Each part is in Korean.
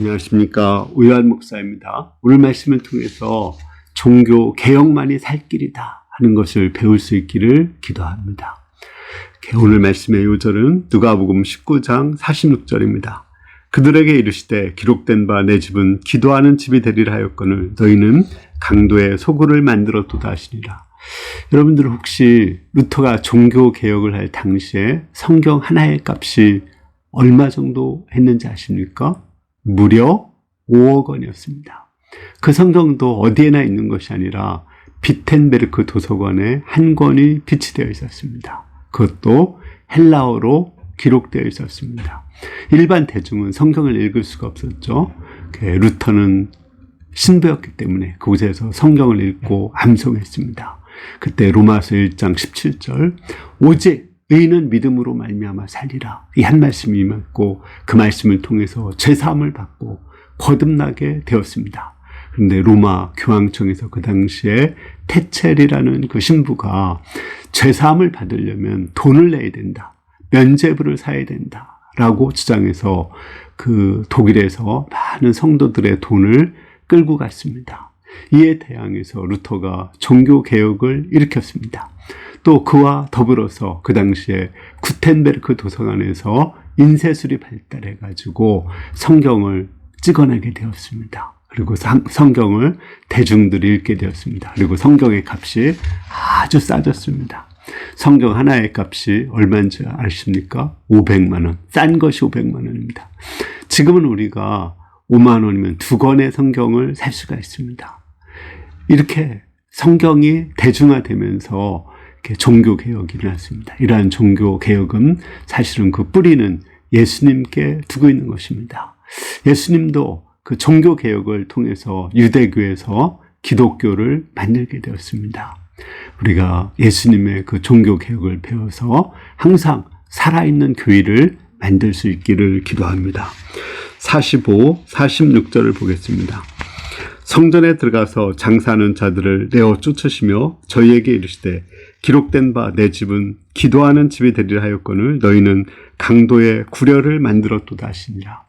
안녕하십니까. 오유환 목사입니다. 오늘 말씀을 통해서 종교 개혁만이 살 길이다 하는 것을 배울 수 있기를 기도합니다. 오늘 말씀의 요절은 누가복음 19장 46절입니다. 그들에게 이르시되 기록된 바 내 집은 기도하는 집이 되리라 하였거늘 너희는 강도의 소굴을 만들었도다 하시니라. 여러분들 혹시 루터가 종교 개혁을 할 당시에 성경 하나의 값이 얼마 정도 했는지 아십니까? 무려 5억 원이었습니다. 그 성경도 어디에나 있는 것이 아니라 비텐베르크 도서관에 한 권이 비치되어 있었습니다. 그것도 헬라어로 기록되어 있었습니다. 일반 대중은 성경을 읽을 수가 없었죠. 루터는 신부였기 때문에 그곳에서 성경을 읽고 암송했습니다. 그때 로마서 1장 17절 오직 의인은 믿음으로 말미암아 살리라 이 한 말씀이 임했고 그 말씀을 통해서 죄사함을 받고 거듭나게 되었습니다. 그런데 로마 교황청에서 그 당시에 테첼이라는 그 신부가 죄사함을 받으려면 돈을 내야 된다, 면죄부를 사야 된다 라고 주장해서 그 독일에서 많은 성도들의 돈을 끌고 갔습니다. 이에 대항해서 루터가 종교개혁을 일으켰습니다. 또 그와 더불어서 그 당시에 구텐베르크 도서관에서 인쇄술이 발달해가지고 성경을 찍어내게 되었습니다. 그리고 성경을 대중들이 읽게 되었습니다. 그리고 성경의 값이 아주 싸졌습니다. 성경 하나의 값이 얼마인지 아십니까? 500만 원. 싼 것이 500만 원입니다. 지금은 우리가 5만 원이면 2권의 성경을 살 수가 있습니다. 이렇게 성경이 대중화되면서 종교개혁이 일어났습니다. 이러한 종교개혁은 사실은 그 뿌리는 예수님께 두고 있는 것입니다. 예수님도 그 종교개혁을 통해서 유대교에서 기독교를 만들게 되었습니다. 우리가 예수님의 그 종교개혁을 배워서 항상 살아있는 교회를 만들 수 있기를 기도합니다. 45, 46절을 보겠습니다. 성전에 들어가서 장사하는 자들을 내어 쫓으시며 저희에게 이르시되 기록된 바 내 집은 기도하는 집이 되리라 하였거늘 너희는 강도의 구려를 만들었도다 하시니라.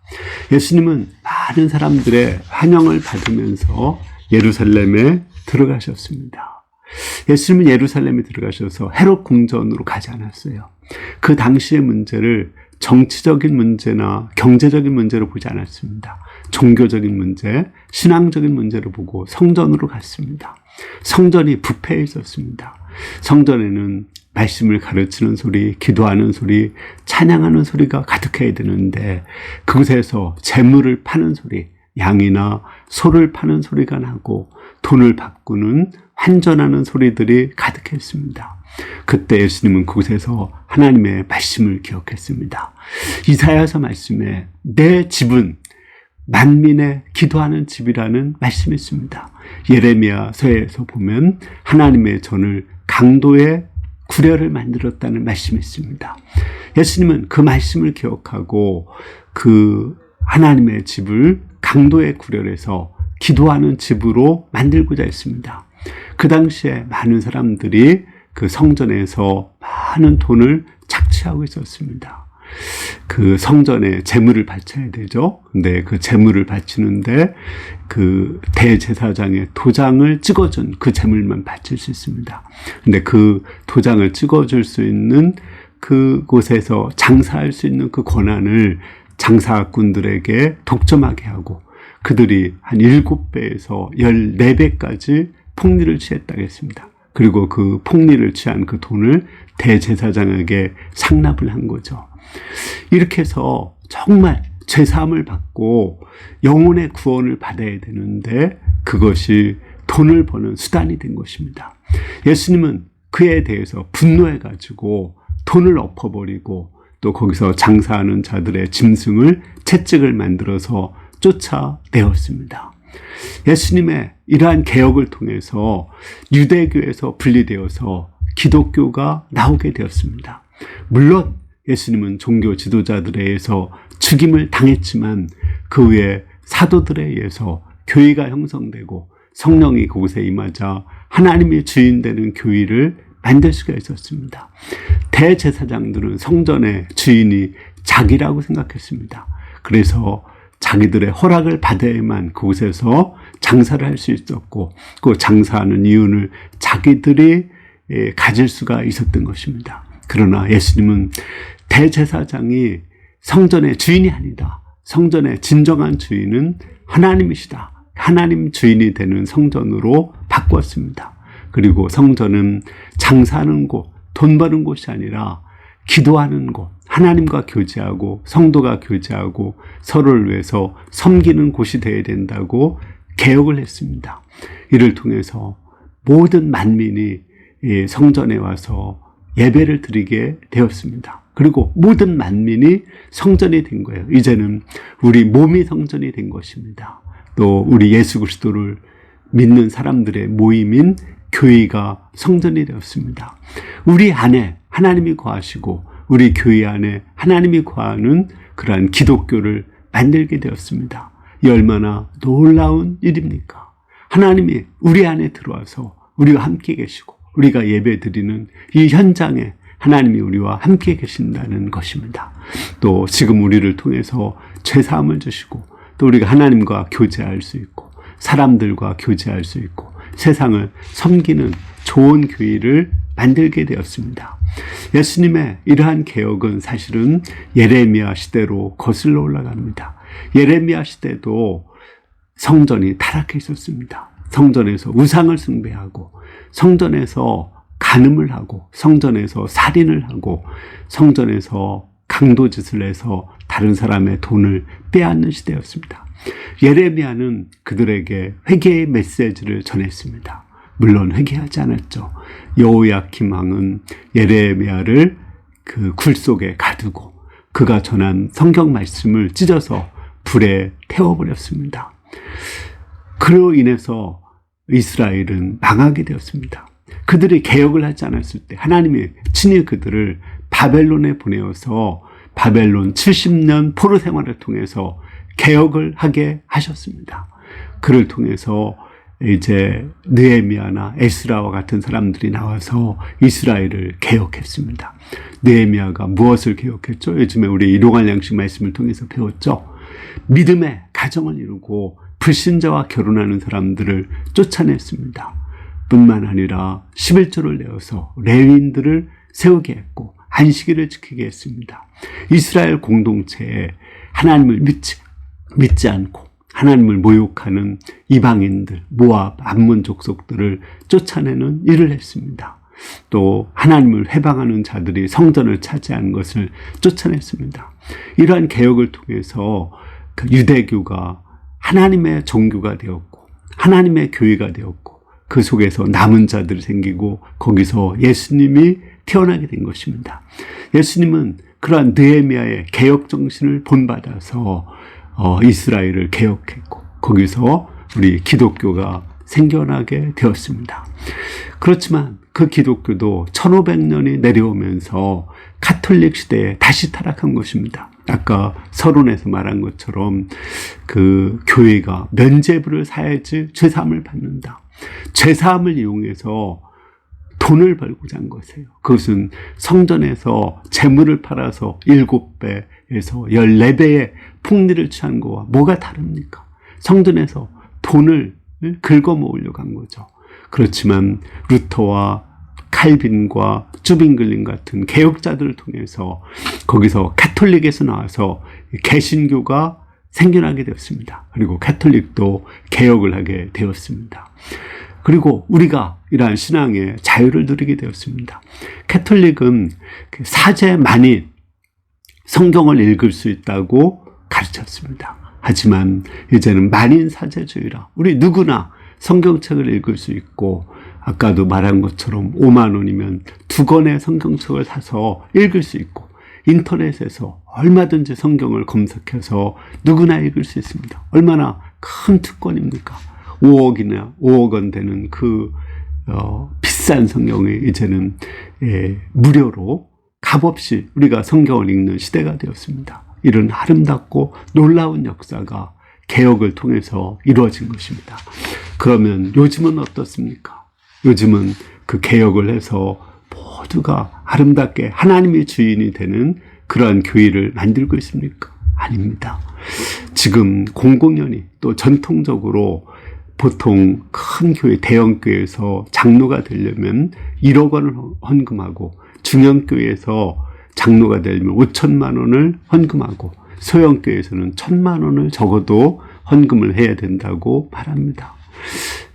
예수님은 많은 사람들의 환영을 받으면서 예루살렘에 들어가셨습니다. 예수님은 예루살렘에 들어가셔서 헤롯 궁전으로 가지 않았어요. 그 당시의 문제를 정치적인 문제나 경제적인 문제로 보지 않았습니다. 종교적인 문제, 신앙적인 문제로 보고 성전으로 갔습니다. 성전이 부패해 있었습니다. 성전에는 말씀을 가르치는 소리, 기도하는 소리, 찬양하는 소리가 가득해야 되는데 그곳에서 재물을 파는 소리, 양이나 소를 파는 소리가 나고 돈을 바꾸는 환전하는 소리들이 가득했습니다. 그때 예수님은 그곳에서 하나님의 말씀을 기억했습니다. 이사야서 말씀에 내 집은 만민의 기도하는 집이라는 말씀이 있습니다. 예레미야서에서 보면 하나님의 전을 강도의 구려를 만들었다는 말씀이 있습니다. 예수님은 그 말씀을 기억하고 그 하나님의 집을 강도의 구려에서 기도하는 집으로 만들고자 했습니다. 그 당시에 많은 사람들이 그 성전에서 많은 돈을 착취하고 있었습니다. 그 성전에 제물을 바쳐야 되죠. 근데 그 제물을 바치는데 그 대제사장의 도장을 찍어준 그 제물만 바칠 수 있습니다. 근데 그 도장을 찍어줄 수 있는 그곳에서 장사할 수 있는 그 권한을 장사꾼들에게 독점하게 하고 그들이 한 7배에서 14배까지 폭리를 취했다고 했습니다. 그리고 그 폭리를 취한 그 돈을 대제사장에게 상납을 한 거죠. 이렇게 해서 정말 죄사함을 받고 영혼의 구원을 받아야 되는데 그것이 돈을 버는 수단이 된 것입니다. 예수님은 그에 대해서 분노해가지고 돈을 엎어버리고 또 거기서 장사하는 자들의 짐승을 채찍을 만들어서 쫓아내었습니다. 예수님의 이러한 개혁을 통해서 유대교에서 분리되어서 기독교가 나오게 되었습니다. 물론 예수님은 종교 지도자들에 의해서 죽임을 당했지만 그 후에 사도들에 의해서 교회가 형성되고 성령이 그곳에 임하자 하나님의 주인 되는 교회를 만들 수가 있었습니다. 대제사장들은 성전의 주인이 자기라고 생각했습니다. 그래서 자기들의 허락을 받아야만 그곳에서 장사를 할 수 있었고, 그 장사하는 이윤을 자기들이 가질 수가 있었던 것입니다. 그러나 예수님은 대제사장이 성전의 주인이 아니다. 성전의 진정한 주인은 하나님이시다. 하나님 주인이 되는 성전으로 바꾸었습니다. 그리고 성전은 장사하는 곳, 돈 버는 곳이 아니라 기도하는 곳, 하나님과 교제하고 성도가 교제하고 서로를 위해서 섬기는 곳이 되어야 된다고 개혁을 했습니다. 이를 통해서 모든 만민이 성전에 와서 예배를 드리게 되었습니다. 그리고 모든 만민이 성전이 된 거예요. 이제는 우리 몸이 성전이 된 것입니다. 또 우리 예수 그리스도를 믿는 사람들의 모임인 교회가 성전이 되었습니다. 우리 안에 하나님이 거하시고 우리 교회 안에 하나님이 거하는 그러한 기독교를 만들게 되었습니다. 이 얼마나 놀라운 일입니까? 하나님이 우리 안에 들어와서 우리와 함께 계시고 우리가 예배 드리는 이 현장에 하나님이 우리와 함께 계신다는 것입니다. 또 지금 우리를 통해서 죄사함을 주시고 또 우리가 하나님과 교제할 수 있고 사람들과 교제할 수 있고 세상을 섬기는 좋은 교회를 만들게 되었습니다. 예수님의 이러한 개혁은 사실은 예레미야 시대로 거슬러 올라갑니다. 예레미야 시대도 성전이 타락해 있었습니다. 성전에서 우상을 숭배하고 성전에서 간음을 하고 성전에서 살인을 하고 성전에서 강도짓을 해서 다른 사람의 돈을 빼앗는 시대였습니다. 예레미야는 그들에게 회개의 메시지를 전했습니다. 물론 회개하지 않았죠. 여호야kim 왕은 예레미야를 그 굴 속에 가두고 그가 전한 성경 말씀을 찢어서 불에 태워버렸습니다. 그로 인해서 이스라엘은 망하게 되었습니다. 그들이 개혁을 하지 않았을 때 하나님이 친히 그들을 바벨론에 보내어서 바벨론 70년 포로 생활을 통해서 개혁을 하게 하셨습니다. 그를 통해서 이제 느헤미야나 에스라와 같은 사람들이 나와서 이스라엘을 개혁했습니다. 느헤미야가 무엇을 개혁했죠? 요즘에 우리 일용할 양식 말씀을 통해서 배웠죠. 믿음의 가정을 이루고 불신자와 결혼하는 사람들을 쫓아냈습니다. 뿐만 아니라 11조를 내어서 레위인들을 세우게 했고 안식일을 지키게 했습니다. 이스라엘 공동체에 하나님을 믿지 않고 하나님을 모욕하는 이방인들, 모압, 암몬 족속들을 쫓아내는 일을 했습니다. 또 하나님을 회방하는 자들이 성전을 차지하는 것을 쫓아냈습니다. 이러한 개혁을 통해서 그 유대교가 하나님의 종교가 되었고 하나님의 교회가 되었고 그 속에서 남은 자들이 생기고 거기서 예수님이 태어나게 된 것입니다. 예수님은 그러한 느헤미야의 개혁 정신을 본받아서 이스라엘을 개혁했고 거기서 우리 기독교가 생겨나게 되었습니다. 그렇지만 그 기독교도 1500년이 내려오면서 가톨릭 시대에 다시 타락한 것입니다. 아까 서론에서 말한 것처럼 그 교회가 면죄부를 사야지 죄사함을 받는다. 죄사함을 이용해서 돈을 벌고자 한 것이에요. 그것은 성전에서 재물을 팔아서 7배에서 14배의 풍리를 취한 것과 뭐가 다릅니까? 성전에서 돈을 긁어 모으려고 한 거죠. 그렇지만 루터와 칼빈과 쭈빙글린 같은 개혁자들을 통해서 거기서 가톨릭에서 나와서 개신교가 생겨나게 되었습니다. 그리고 가톨릭도 개혁을 하게 되었습니다. 그리고 우리가 이러한 신앙의 자유를 누리게 되었습니다. 가톨릭은 사제만이 성경을 읽을 수 있다고 가르쳤습니다. 하지만 이제는 만인 사제주의라 우리 누구나 성경책을 읽을 수 있고 아까도 말한 것처럼 5만 원이면 2권의 성경책을 사서 읽을 수 있고 인터넷에서 얼마든지 성경을 검색해서 누구나 읽을 수 있습니다. 얼마나 큰 특권입니까? 5억 원 되는 그 비싼 성경이 이제는 무료로 값없이 우리가 성경을 읽는 시대가 되었습니다. 이런 아름답고 놀라운 역사가 개혁을 통해서 이루어진 것입니다. 그러면 요즘은 어떻습니까? 요즘은 그 개혁을 해서 모두가 아름답게 하나님의 주인이 되는 그러한 교회를 만들고 있습니까? 아닙니다. 지금 공공연히 또 전통적으로 보통 큰 교회, 대형 교회에서 장로가 되려면 1억 원을 헌금하고, 중형 교회에서 장로가 되려면 5천만 원을 헌금하고, 소형 교회에서는 1,000만 원을 적어도 헌금을 해야 된다고 말합니다.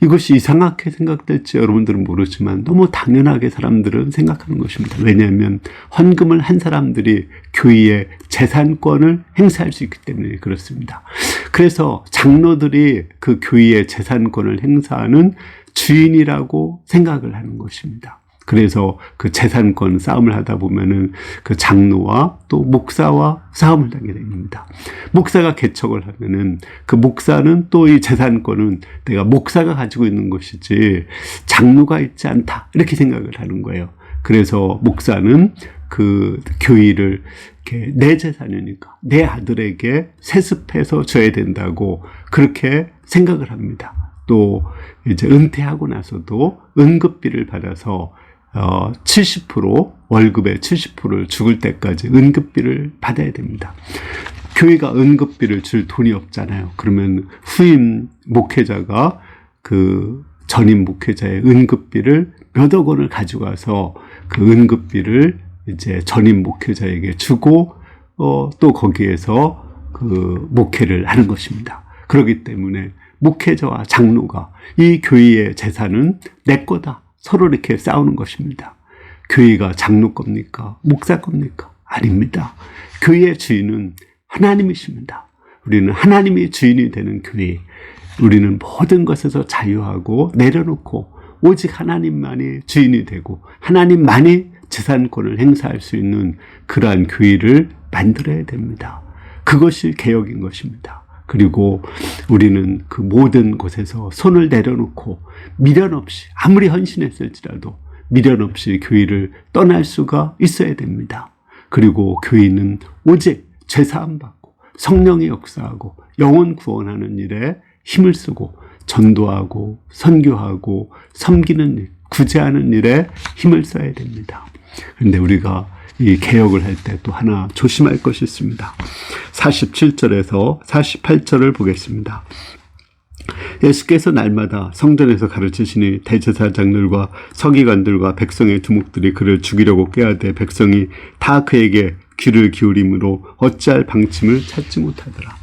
이것이 이상하게 생각될지 여러분들은 모르지만 너무 당연하게 사람들은 생각하는 것입니다. 왜냐하면 헌금을 한 사람들이 교회의 재산권을 행사할 수 있기 때문에 그렇습니다. 그래서 장로들이 그 교회의 재산권을 행사하는 주인이라고 생각을 하는 것입니다. 그래서 그 재산권 싸움을 하다 보면은 그 장로와 또 목사와 싸움을 하게 됩니다. 목사가 개척을 하면은 그 목사는 또 이 재산권은 내가 목사가 가지고 있는 것이지 장로가 있지 않다, 이렇게 생각을 하는 거예요. 그래서 목사는 그 교회를 이렇게 내 재산이니까 내 아들에게 세습해서 줘야 된다고 그렇게 생각을 합니다. 또 이제 은퇴하고 나서도 응급비를 받아서 70% 월급의 70%를 죽을 때까지 응급비를 받아야 됩니다. 교회가 응급비를 줄 돈이 없잖아요. 그러면 후임 목회자가 그 전임 목회자의 응급비를 몇억 원을 가져가서 그 응급비를 이제 전임 목회자에게 주고 또 거기에서 그 목회를 하는 것입니다. 그렇기 때문에 목회자와 장로가 이 교회의 재산은 내 거다, 서로 이렇게 싸우는 것입니다. 교회가 장로 겁니까? 목사 겁니까? 아닙니다. 교회의 주인은 하나님이십니다. 우리는 하나님이 주인이 되는 교회, 우리는 모든 것에서 자유하고 내려놓고 오직 하나님만이 주인이 되고 하나님만이 재산권을 행사할 수 있는 그러한 교회를 만들어야 됩니다. 그것이 개혁인 것입니다. 그리고 우리는 그 모든 곳에서 손을 내려놓고 미련 없이, 아무리 헌신했을지라도 미련 없이 교회를 떠날 수가 있어야 됩니다. 그리고 교회는 오직 죄사함 받고 성령의 역사하고 영혼 구원하는 일에 힘을 쓰고 전도하고 선교하고 섬기는 일, 구제하는 일에 힘을 써야 됩니다. 그런데 우리가 이 개혁을 할 때 또 하나 조심할 것이 있습니다. 47절에서 48절을 보겠습니다. 예수께서 날마다 성전에서 가르치시니 대제사장들과 서기관들과 백성의 두목들이 그를 죽이려고 꾀하되 백성이 다 그에게 귀를 기울이므로 어찌할 방침을 찾지 못하더라.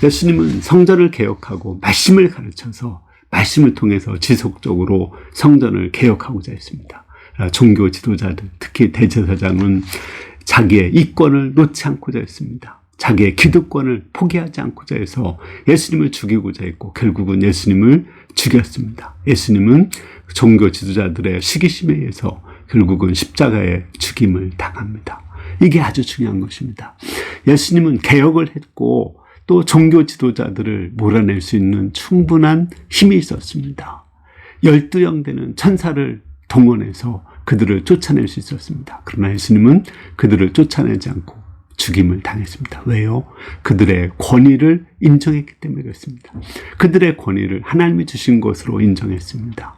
예수님은 성전을 개혁하고 말씀을 가르쳐서 말씀을 통해서 지속적으로 성전을 개혁하고자 했습니다. 종교 지도자들, 특히 대제사장은 자기의 이권을 놓지 않고자 했습니다. 자기의 기득권을 포기하지 않고자 해서 예수님을 죽이고자 했고 결국은 예수님을 죽였습니다. 예수님은 종교 지도자들의 시기심에 의해서 결국은 십자가에 죽임을 당합니다. 이게 아주 중요한 것입니다. 예수님은 개혁을 했고 또 종교 지도자들을 몰아낼 수 있는 충분한 힘이 있었습니다. 12형 되는 천사를 동원해서 그들을 쫓아낼 수 있었습니다. 그러나 예수님은 그들을 쫓아내지 않고 죽임을 당했습니다. 왜요? 그들의 권위를 인정했기 때문에 그렇습니다. 그들의 권위를 하나님이 주신 것으로 인정했습니다.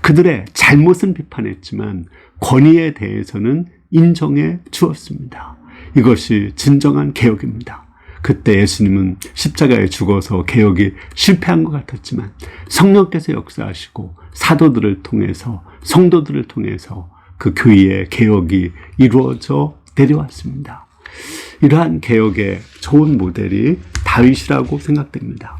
그들의 잘못은 비판했지만 권위에 대해서는 인정해 주었습니다. 이것이 진정한 개혁입니다. 그때 예수님은 십자가에 죽어서 개혁이 실패한 것 같았지만 성령께서 역사하시고 사도들을 통해서 성도들을 통해서 그 교회의 개혁이 이루어져 내려왔습니다. 이러한 개혁의 좋은 모델이 다윗이라고 생각됩니다.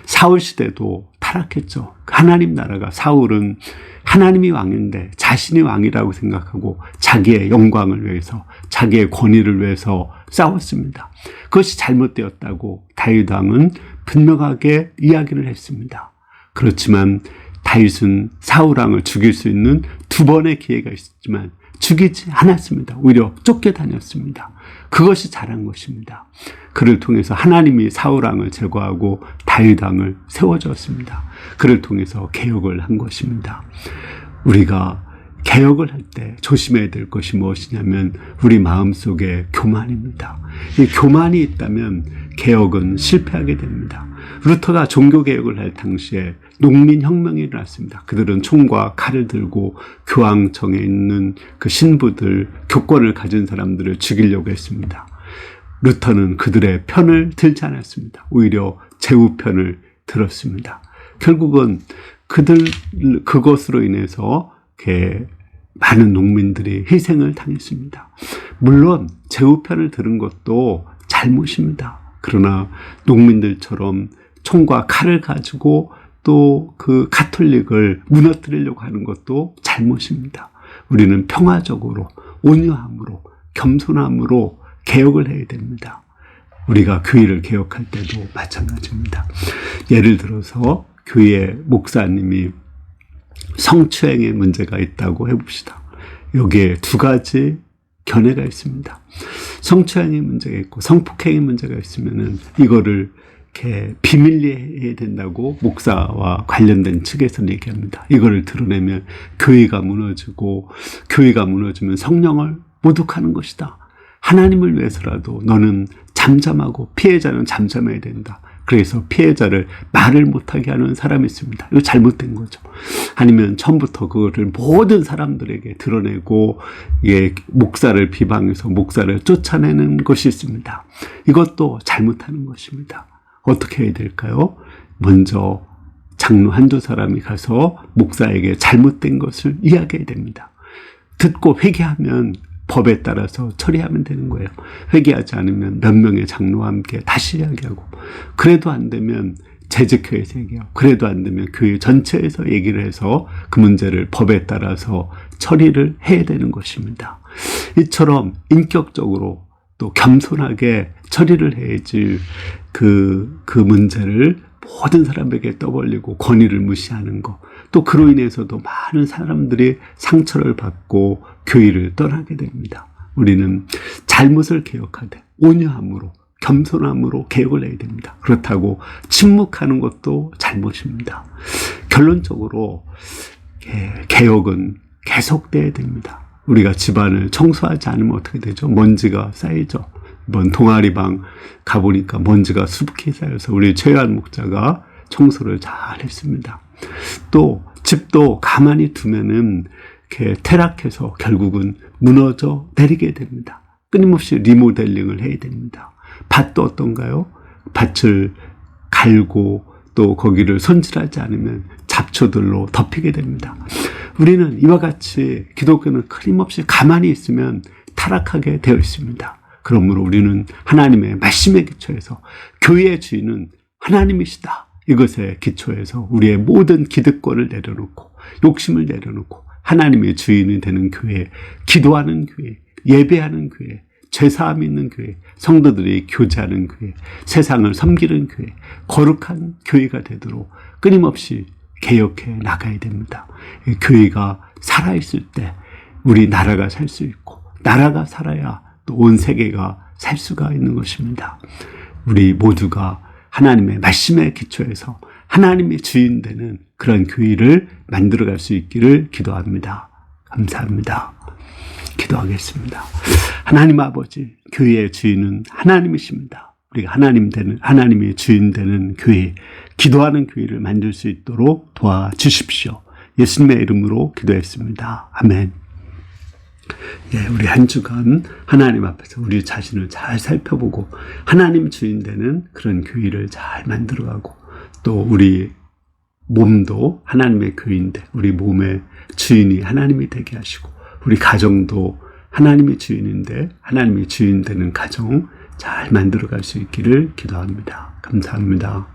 사울 시대도 타락했죠. 하나님 나라가, 사울은 하나님이 왕인데 자신이 왕이라고 생각하고 자기의 영광을 위해서, 자기의 권위를 위해서 싸웠습니다. 그것이 잘못되었다고 다윗 왕은 분명하게 이야기를 했습니다. 그렇지만 다윗은 사울 왕을 죽일 수 있는 2번의 기회가 있었지만 죽이지 않았습니다. 오히려 쫓겨다녔습니다. 그것이 잘한 것입니다. 그를 통해서 하나님이 사울 왕을 제거하고 다윗 왕을 세워주었습니다. 그를 통해서 개혁을 한 것입니다. 우리가 개혁을 할 때 조심해야 될 것이 무엇이냐면 우리 마음속에 교만입니다. 이 교만이 있다면 개혁은 실패하게 됩니다. 루터가 종교개혁을 할 당시에 농민혁명이 일어났습니다. 그들은 총과 칼을 들고 교황청에 있는 그 신부들, 교권을 가진 사람들을 죽이려고 했습니다. 루터는 그들의 편을 들지 않았습니다. 오히려 제후 편을 들었습니다. 결국은 그것으로 인해서 많은 농민들이 희생을 당했습니다. 물론 제후 편을 들은 것도 잘못입니다. 그러나 농민들처럼 총과 칼을 가지고 또 그 가톨릭을 무너뜨리려고 하는 것도 잘못입니다. 우리는 평화적으로, 온유함으로, 겸손함으로 개혁을 해야 됩니다. 우리가 교회를 개혁할 때도 마찬가지입니다. 예를 들어서 교회 목사님이 성추행의 문제가 있다고 해봅시다. 여기에 두 가지 견해가 있습니다. 성추행의 문제가 있고 성폭행의 문제가 있으면은 이거를 이렇게 비밀리해야 된다고 목사와 관련된 측에서는 얘기합니다. 이거를 드러내면 교회가 무너지고, 교회가 무너지면 성령을 모독하는 것이다. 하나님을 위해서라도 너는 잠잠하고 피해자는 잠잠해야 된다. 그래서 피해자를 말을 못하게 하는 사람이 있습니다. 이거 잘못된 거죠. 아니면 처음부터 그거를 모든 사람들에게 드러내고 목사를 비방해서 목사를 쫓아내는 것이 있습니다. 이것도 잘못하는 것입니다. 어떻게 해야 될까요? 먼저 장로 한두 사람이 가서 목사에게 잘못된 것을 이야기해야 됩니다. 듣고 회개하면 법에 따라서 처리하면 되는 거예요. 회개하지 않으면 몇 명의 장로와 함께 다시 이야기하고, 그래도 안 되면 재직회에서 얘기하고, 그래도 안 되면 교회 전체에서 얘기를 해서 그 문제를 법에 따라서 처리를 해야 되는 것입니다. 이처럼 인격적으로 또 겸손하게 처리를 해야지 그 문제를 모든 사람에게 떠벌리고 권위를 무시하는 것, 또 그로 인해서도 많은 사람들이 상처를 받고 교회를 떠나게 됩니다. 우리는 잘못을 개혁하되 온유함으로, 겸손함으로 개혁을 해야 됩니다. 그렇다고 침묵하는 것도 잘못입니다. 결론적으로 개혁은 계속돼야 됩니다. 우리가 집안을 청소하지 않으면 어떻게 되죠? 먼지가 쌓이죠. 이번 동아리방 가보니까 먼지가 수북히 쌓여서 우리 최요한 목자가 청소를 잘 했습니다. 또 집도 가만히 두면은 이렇게 퇴락해서 결국은 무너져 내리게 됩니다. 끊임없이 리모델링을 해야 됩니다. 밭도 어떤가요? 밭을 갈고 또 거기를 손질하지 않으면 잡초들로 덮이게 됩니다. 우리는 이와 같이 기독교는 끊임없이 가만히 있으면 타락하게 되어 있습니다. 그러므로 우리는 하나님의 말씀에 기초해서 교회의 주인은 하나님이시다. 이것에 기초해서 우리의 모든 기득권을 내려놓고 욕심을 내려놓고 하나님의 주인이 되는 교회, 기도하는 교회, 예배하는 교회, 죄사함이 있는 교회, 성도들이 교제하는 교회, 세상을 섬기는 교회, 거룩한 교회가 되도록 끊임없이 개혁해 나가야 됩니다. 교회가 살아있을 때 우리 나라가 살 수 있고, 나라가 살아야 또 온 세계가 살 수가 있는 것입니다. 우리 모두가 하나님의 말씀에 기초해서 하나님의 주인 되는 그런 교회를 만들어갈 수 있기를 기도합니다. 감사합니다. 기도하겠습니다. 하나님 아버지, 교회의 주인은 하나님이십니다. 우리가 하나님의 주인 되는 교회, 기도하는 교회를 만들 수 있도록 도와주십시오. 예수님의 이름으로 기도했습니다. 아멘. 우리 한 주간 하나님 앞에서 우리 자신을 잘 살펴보고 하나님 주인 되는 그런 교회를 잘 만들어가고, 또 우리 몸도 하나님의 교회인데 우리 몸의 주인이 하나님이 되게 하시고, 우리 가정도 하나님의 주인인데 하나님의 주인 되는 가정 잘 만들어갈 수 있기를 기도합니다. 감사합니다.